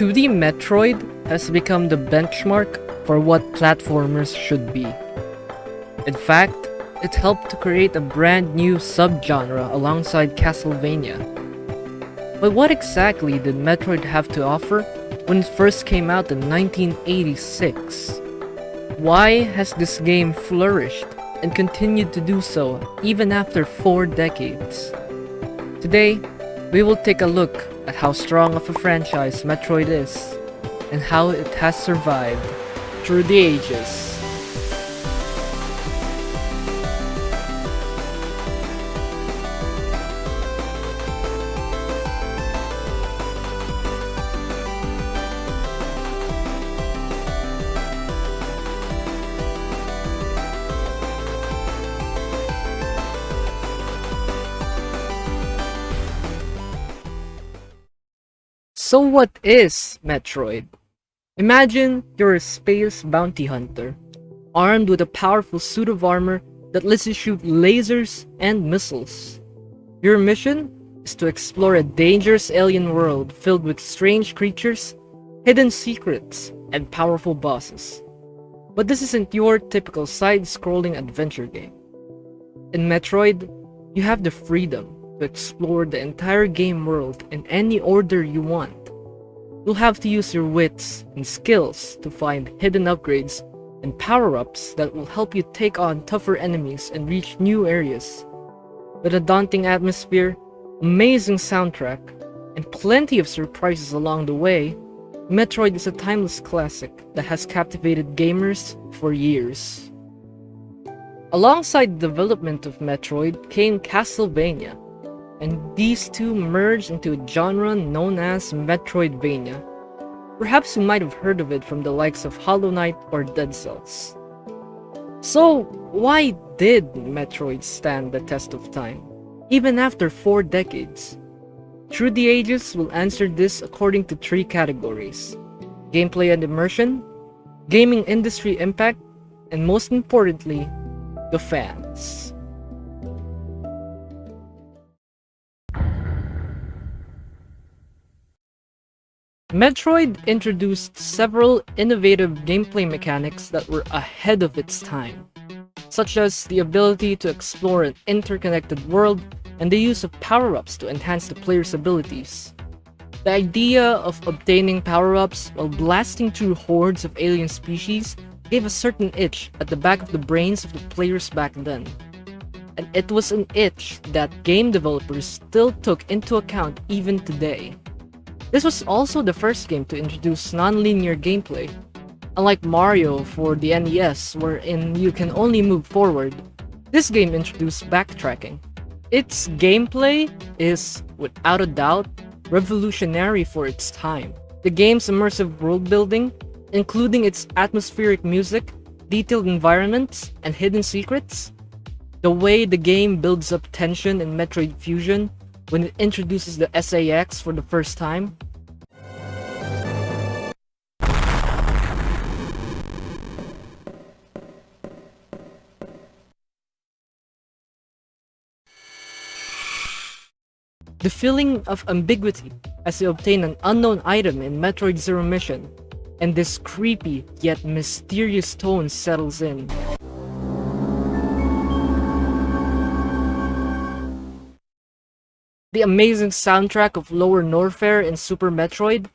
2D Metroid has become the benchmark for what platformers should be. In fact, it helped to create a brand new subgenre alongside Castlevania. But what exactly did Metroid have to offer when it first came out in 1986? Why has this game flourished and continued to do so even after 4 decades? Today, we will take a look at how strong of a franchise Metroid is and how it has survived through the ages. So what is Metroid? Imagine you're a space bounty hunter, armed with a powerful suit of armor that lets you shoot lasers and missiles. Your mission is to explore a dangerous alien world filled with strange creatures, hidden secrets, and powerful bosses. But this isn't your typical side-scrolling adventure game. In Metroid, you have the freedom to explore the entire game world in any order you want. You'll have to use your wits and skills to find hidden upgrades and power-ups that will help you take on tougher enemies and reach new areas. With a daunting atmosphere, amazing soundtrack, and plenty of surprises along the way, Metroid is a timeless classic that has captivated gamers for years. Alongside the development of Metroid came Castlevania, and these two merged into a genre known as Metroidvania. Perhaps you might have heard of it from the likes of Hollow Knight or Dead Cells. So, why did Metroid stand the test of time, even after 4 decades? Through the ages, we'll answer this according to 3 categories: gameplay and immersion, gaming industry impact, and most importantly, the fans. Metroid introduced several innovative gameplay mechanics that were ahead of its time, such as the ability to explore an interconnected world and the use of power-ups to enhance the player's abilities. The idea of obtaining power-ups while blasting through hordes of alien species gave a certain itch at the back of the brains of the players back then. And it was an itch that game developers still took into account even today. This was also the first game to introduce non-linear gameplay. Unlike Mario for the NES, wherein you can only move forward, this game introduced backtracking. Its gameplay is, without a doubt, revolutionary for its time. The game's immersive world building, including its atmospheric music, detailed environments, and hidden secrets. The way the game builds up tension in Metroid Fusion when it introduces the SAX for the first time. The feeling of ambiguity as you obtain an unknown item in Metroid Zero Mission, and this creepy yet mysterious tone settles in. The amazing soundtrack of Lower Norfair in Super Metroid,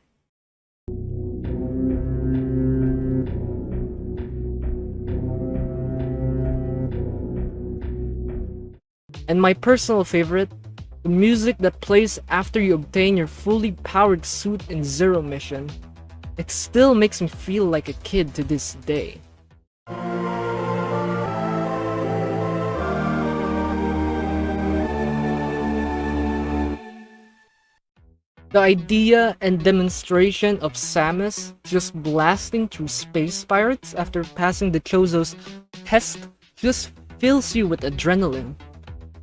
and my personal favorite, the music that plays after you obtain your fully powered suit in Zero Mission. It still makes me feel like a kid to this day. The idea and demonstration of Samus just blasting through space pirates after passing the Chozo's test just fills you with adrenaline,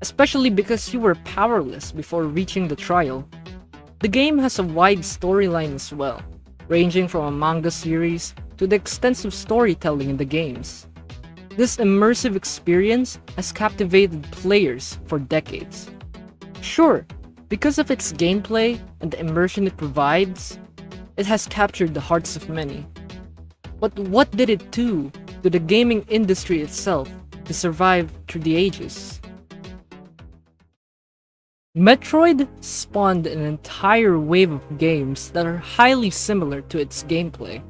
especially because you were powerless before reaching the trial. The game has a wide storyline as well, ranging from a manga series to the extensive storytelling in the games. This immersive experience has captivated players for decades. Sure, because of its gameplay and the immersion it provides, It has captured the hearts of many. But what did it do to the gaming industry itself to survive through the ages? Metroid spawned an entire wave of games that are highly similar to its gameplay.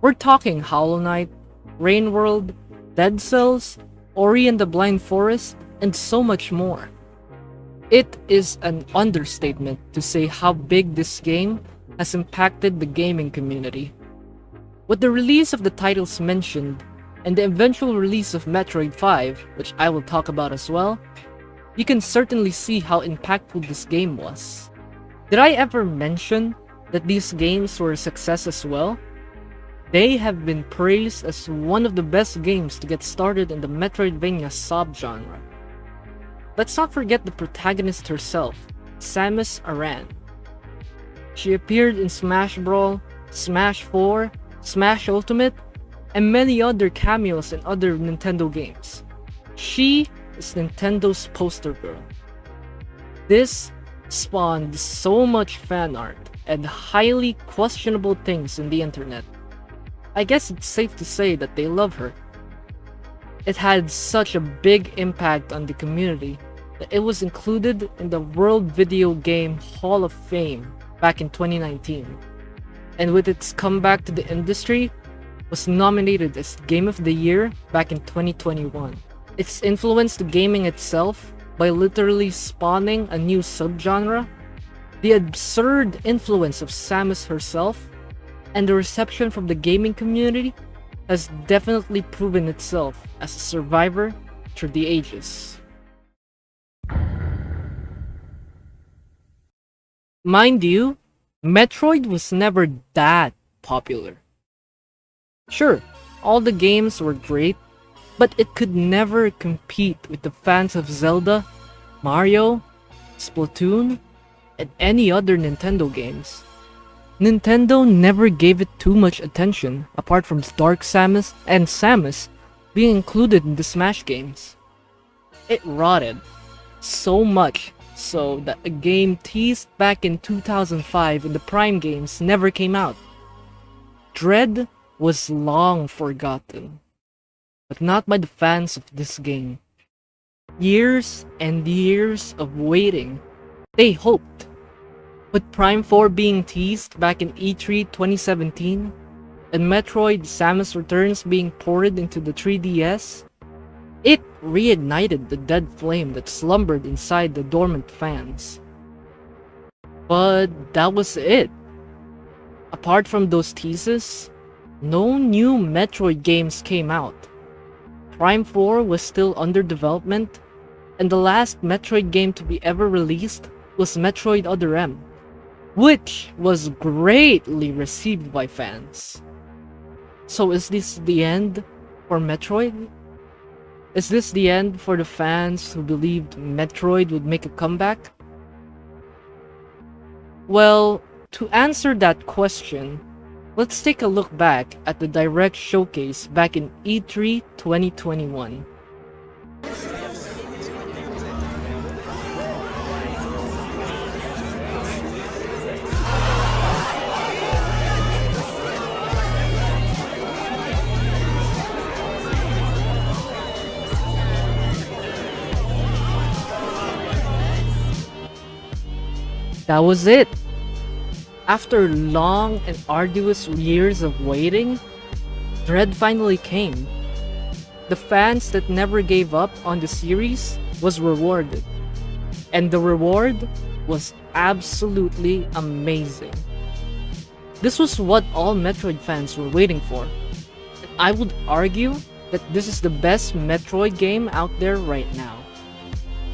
We're talking Hollow Knight, Rain World, Dead Cells, Ori and the Blind Forest, and so much more. It is an understatement to say how big this game has impacted the gaming community. With the release of the titles mentioned, and the eventual release of Metroid 5, which I will talk about as well, you can certainly see how impactful this game was. Did I ever mention that these games were a success as well? They have been praised as one of the best games to get started in the Metroidvania subgenre. Let's not forget the protagonist herself, Samus Aran. She appeared in Smash Brawl, Smash 4, Smash Ultimate, and many other cameos in other Nintendo games. She is Nintendo's poster girl. This spawned so much fan art and highly questionable things in the internet. I guess it's safe to say that they love her. It had such a big impact on the community that it was included in the World Video Game Hall of Fame back in 2019. And with its comeback to the industry, was nominated as Game of the Year back in 2021. It's influenced gaming itself by literally spawning a new subgenre, the absurd influence of Samus herself, and the reception from the gaming community has definitely proven itself as a survivor through the ages. Mind you, Metroid was never that popular. Sure, all the games were great, but it could never compete with the fans of Zelda, Mario, Splatoon, and any other Nintendo games. Nintendo never gave it too much attention apart from Dark Samus and Samus being included in the Smash games. It rotted, so much so that a game teased back in 2005 in the Prime games never came out. Dread was long forgotten, but not by the fans of this game. Years and years of waiting, they hoped. With Prime 4 being teased back in E3 2017, and Metroid Samus Returns being ported into the 3DS, it reignited the dead flame that slumbered inside the dormant fans. But that was it. Apart from those teases, no new Metroid games came out. Prime 4 was still under development, and the last Metroid game to be ever released was Metroid Other M, which was greatly received by fans. So is this the end for Metroid? Is this the end for the fans who believed Metroid would make a comeback? Well, to answer that question, let's take a look back at the Direct Showcase back in E3 2021. That was it. After long and arduous years of waiting, Dread finally came. The fans that never gave up on the series was rewarded. And the reward was absolutely amazing. This was what all Metroid fans were waiting for. And I would argue that this is the best Metroid game out there right now.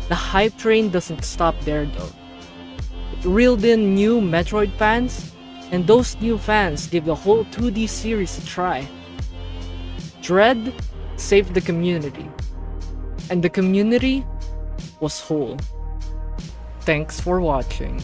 The hype train doesn't stop there though. It reeled in new Metroid fans, and those new fans gave the whole 2D series a try. Dread saved the community, and the community was whole. Thanks for watching.